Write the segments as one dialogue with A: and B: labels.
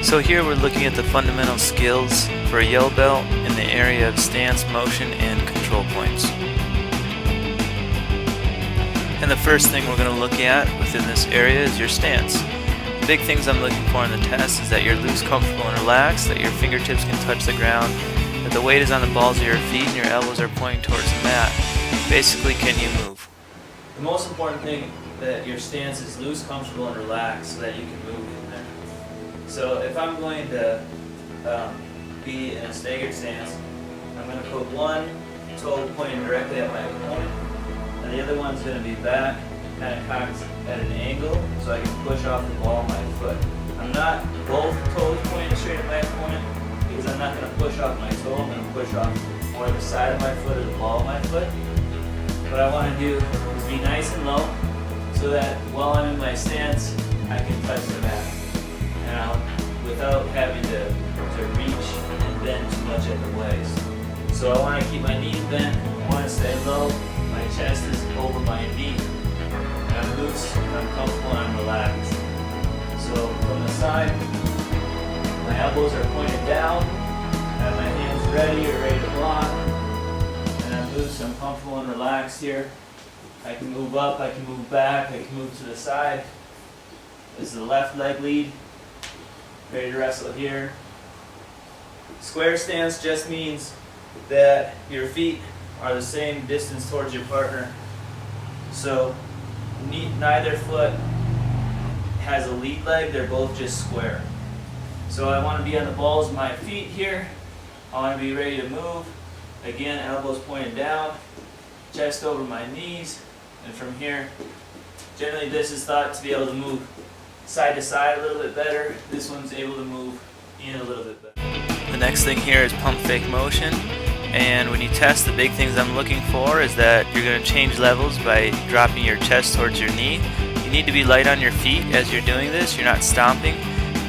A: So here we're looking at the fundamental skills for a yellow belt in the area of stance, motion, and control points. And the first thing we're going to look at within this area is your stance. The big things I'm looking for in the test is that you're loose, comfortable, and relaxed, that your fingertips can touch the ground, that the weight is on the balls of your feet and your elbows are pointing towards the mat. Basically, can you move? The most important thing that your stance is loose, comfortable, and relaxed so that you can move in there. So if I'm going to be in a staggered stance, I'm going to put one toe pointing directly at my opponent, and the other one's going to be back, kind of cocked at an angle, so I can push off the ball of my foot. I'm not both toes pointing straight at my opponent, because I'm not going to push off my toe, I'm going to push off more the side of my foot or the ball of my foot. What I want to do is be nice and low, so that while I'm in my stance, I can touch the mat. Now, without having to reach and bend too much at the waist. So I want to keep my knees bent, I want to stay low, my chest is over my knee. And I'm loose, I'm comfortable, and I'm relaxed. So from the side, my elbows are pointed down, I have my hands ready to block, and I'm loose, I'm comfortable and relaxed here. I can move up, I can move back, I can move to the side. This is the left leg lead. Ready to wrestle here. Square stance just means that your feet are the same distance towards your partner. So neither foot has a lead leg, they're both just square. So I want to be on the balls of my feet here. I want to be ready to move. Again, elbows pointed down, chest over my knees, and from here, generally this is thought to be able to move side to side a little bit better. This one's able to move in a little bit better. The next thing here is pump fake motion, and when you test, the big things I'm looking for is that you're going to change levels by dropping your chest towards your knee. You need to be light on your feet as you're doing this, you're not stomping,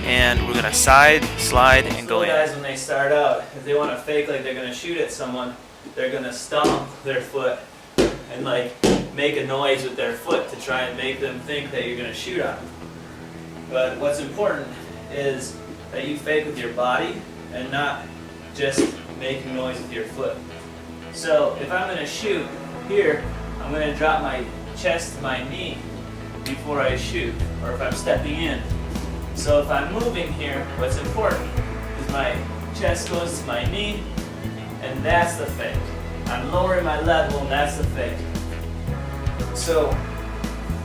A: and we're going to side, slide, and go in. Guys, when they start out, if they want to fake like they're going to shoot at someone, they're going to stomp their foot and like make a noise with their foot to try and make them think that you're going to shoot on them. But what's important is that you fake with your body and not just making noise with your foot. So if I'm going to shoot here, I'm going to drop my chest to my knee before I shoot, or if I'm stepping in. So if I'm moving here, what's important is my chest goes to my knee, and that's the fake. I'm lowering my level, and that's the fake. So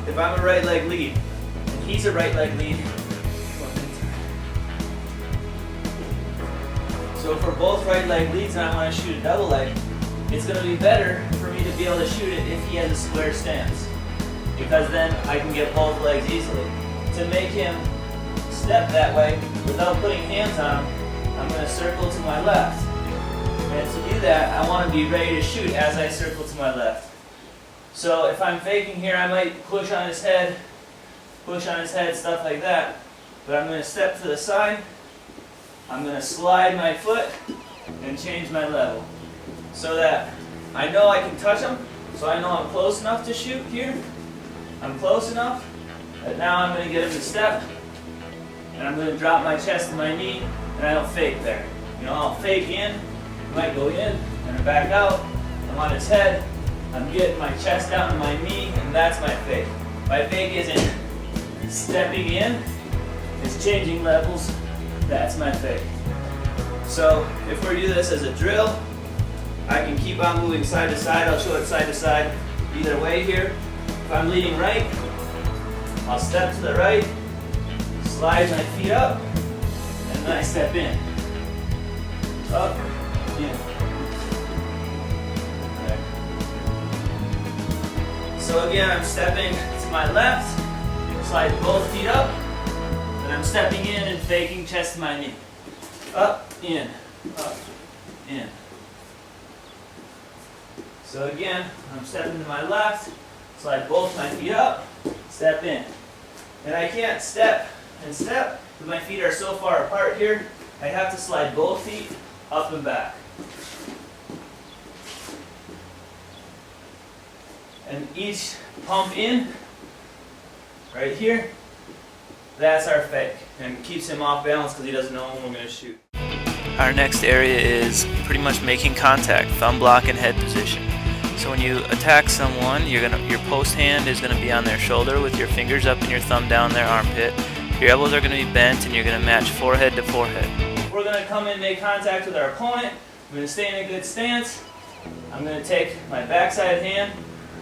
A: if I'm a right leg lead, he's a right leg lead. So for both right leg leads and I want to shoot a double leg, it's going to be better for me to be able to shoot it if he has a square stance, because then I can get both legs easily. To make him step that way without putting hands on him, I'm going to circle to my left. And to do that, I want to be ready to shoot as I circle to my left. So if I'm faking here, I might push on his head, stuff like that. But I'm going to step to the side, I'm going to slide my foot and change my level so that I know I can touch him, so I know I'm close enough to shoot here. I'm close enough that now I'm going to get him to step, and I'm going to drop my chest to my knee, and I don't fake there. You know, I'll fake in, I might go in, and back out. I'm on his head, I'm getting my chest down to my knee, and that's my fake. My fake isn't stepping in, it's changing levels, that's my fake. So if we do this as a drill, I can keep on moving side to side. I'll show it side to side either way here. If I'm leading right, I'll step to the right, slide my feet up, and then I step in. Up, in. Okay. So again, I'm stepping to my left, slide both feet up, and I'm stepping in and faking chest to my knee. Up, in, in. So again, I'm stepping to my left, slide both my feet up, step in. And I can't step and step because my feet are so far apart here, I have to slide both feet up and back. And each pump in, right here, that's our fake. and keeps him off balance because he doesn't know when we're going to shoot. Our next area is pretty much making contact, thumb block and head position. So when you attack someone, your post hand is going to be on their shoulder with your fingers up and your thumb down their armpit. Your elbows are going to be bent and you're going to match forehead to forehead. We're going to come in and make contact with our opponent. I'm going to stay in a good stance. I'm going to take my backside hand,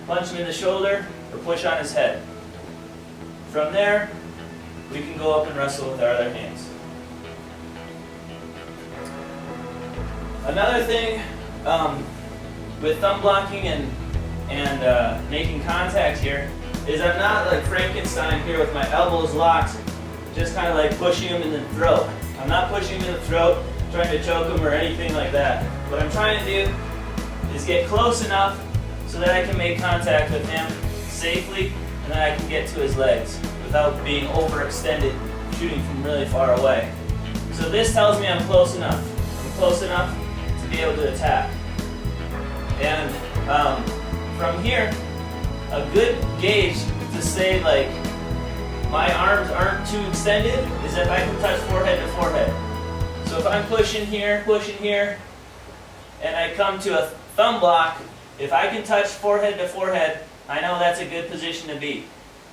A: punch him in the shoulder, or push on his head. From there, we can go up and wrestle with our other hands. Another thing with thumb blocking and making contact here is I'm not like Frankenstein here with my elbows locked, just kind of like pushing him in the throat. I'm not pushing him in the throat, trying to choke him or anything like that. What I'm trying to do is get close enough so that I can make contact with him safely and then I can get to his legs without being overextended, shooting from really far away. So this tells me I'm close enough. I'm close enough to be able to attack. And from here, a good gauge to say like my arms aren't too extended is if I can touch forehead to forehead. So if I'm pushing here, and I come to a thumb block, if I can touch forehead to forehead, I know that's a good position to be.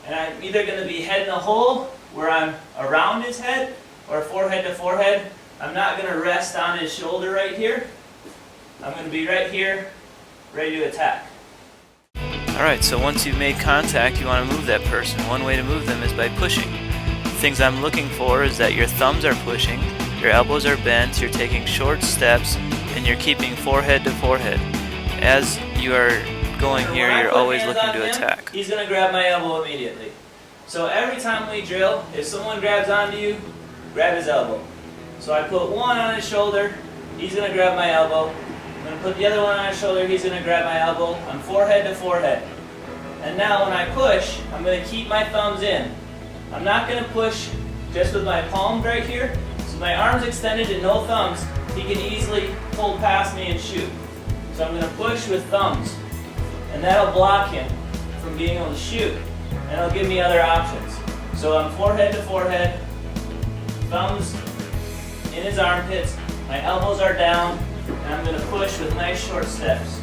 A: And I'm either going to be head in the hole, where I'm around his head, or forehead to forehead. I'm not going to rest on his shoulder right here. I'm going to be right here, ready to attack. Alright, so once you've made contact, you want to move that person. One way to move them is by pushing. The things I'm looking for is that your thumbs are pushing, your elbows are bent, you're taking short steps, and you're keeping forehead to forehead. As you are going here, you're always looking to attack. He's going to grab my elbow immediately. So every time we drill, if someone grabs onto you, grab his elbow. So I put one on his shoulder, he's going to grab my elbow. I'm going to put the other one on his shoulder, he's going to grab my elbow. I'm forehead to forehead. And now when I push, I'm going to keep my thumbs in. I'm not going to push just with my palms right here. So my arms extended and no thumbs, he can easily pull past me and shoot. So I'm going to push with thumbs. And that'll block him from being able to shoot. And it'll give me other options. So I'm forehead to forehead, thumbs in his armpits, my elbows are down, and I'm going to push with nice short steps.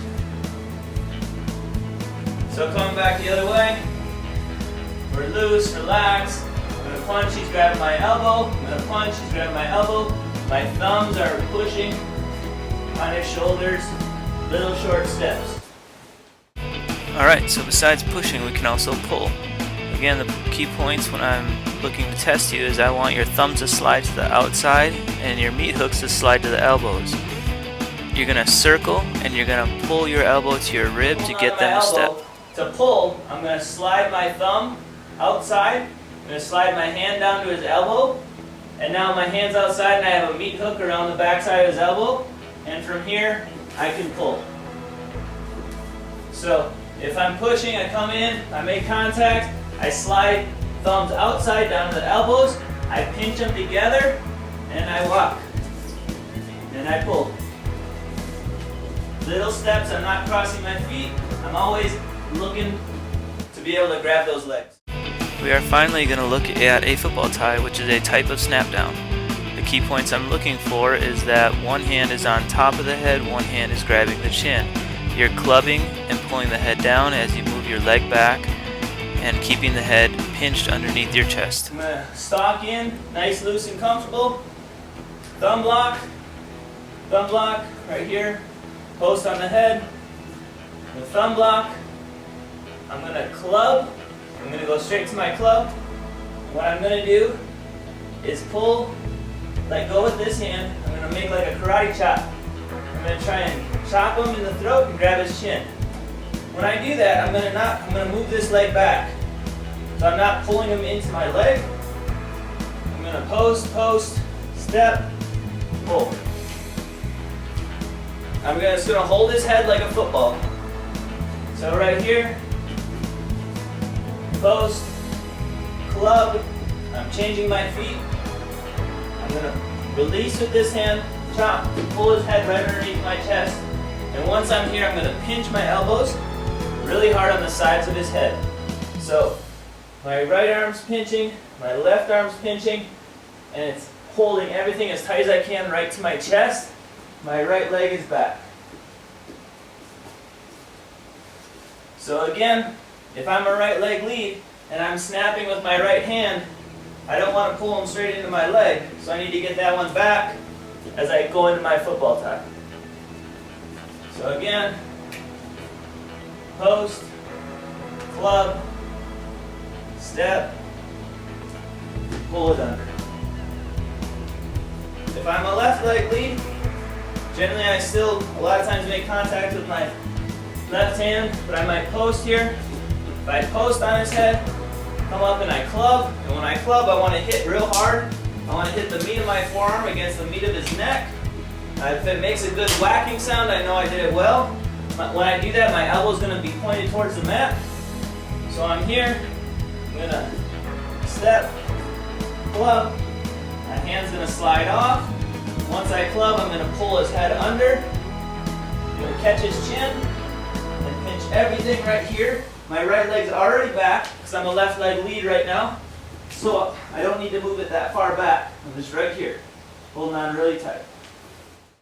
A: So coming back the other way, we're loose, relaxed. I'm going to punch, he's grabbing my elbow. I'm going to punch, he's grabbing my elbow. My thumbs are pushing on his shoulders, little short steps. Alright, so besides pushing, we can also pull. Again, the key points when I'm looking to test you is I want your thumbs to slide to the outside and your meat hooks to slide to the elbows. You're going to circle and you're going to pull your elbow to your rib to get them to step.
B: To pull, I'm going to slide my thumb outside, I'm going to slide my hand down to his elbow, and now my hand's outside and I have a meat hook around the backside of his elbow, and from here I can pull. So if I'm pushing, I come in, I make contact, I slide thumbs outside down to the elbows, I pinch them together, and I walk. And I pull. Little steps, I'm not crossing my feet, I'm always looking to be able to grab those legs.
A: We are finally going to look at a football tie, which is a type of snap down. The key points I'm looking for is that one hand is on top of the head, one hand is grabbing the chin. You're clubbing and pulling the head down as you move your leg back and keeping the head pinched underneath your chest.
B: I'm going to stalk in, nice, loose, and comfortable. Thumb block right here, post on the head. The thumb block, I'm going to club, I'm going to go straight to my club. What I'm going to do is pull, let go with this hand, I'm going to make like a karate chop. I'm going to try and chop him in the throat and grab his chin. When I do that, I'm going to move this leg back. So I'm not pulling him into my leg. I'm going to post, step, pull. I'm just going to hold his head like a football. So right here, post, club, I'm changing my feet. I'm going to release with this hand, chop, pull his head right underneath my chest. And once I'm here, I'm going to pinch my elbows really hard on the sides of his head. So my right arm's pinching, my left arm's pinching, and it's holding everything as tight as I can right to my chest. My right leg is back. So again, if I'm a right leg lead and I'm snapping with my right hand, I don't want to pull them straight into my leg, so I need to get that one back as I go into my football tie. So again, post, club, step, pull it under. If I'm a left leg lead, generally I still a lot of times make contact with my left hand, but I might post here. If I post on his head, come up and I club, and when I club I want to hit real hard. I want to hit the meat of my forearm against the meat of his neck. If it makes a good whacking sound, I know I did it well. When I do that, my elbow is going to be pointed towards the mat. So I'm here, I'm going to step, club, my hand's going to slide off. Once I club, I'm going to pull his head under. I'm going to catch his chin and pinch everything right here. My right leg's already back because I'm a left leg lead right now. So I don't need to move it that far back. I'm just right here, holding on really tight.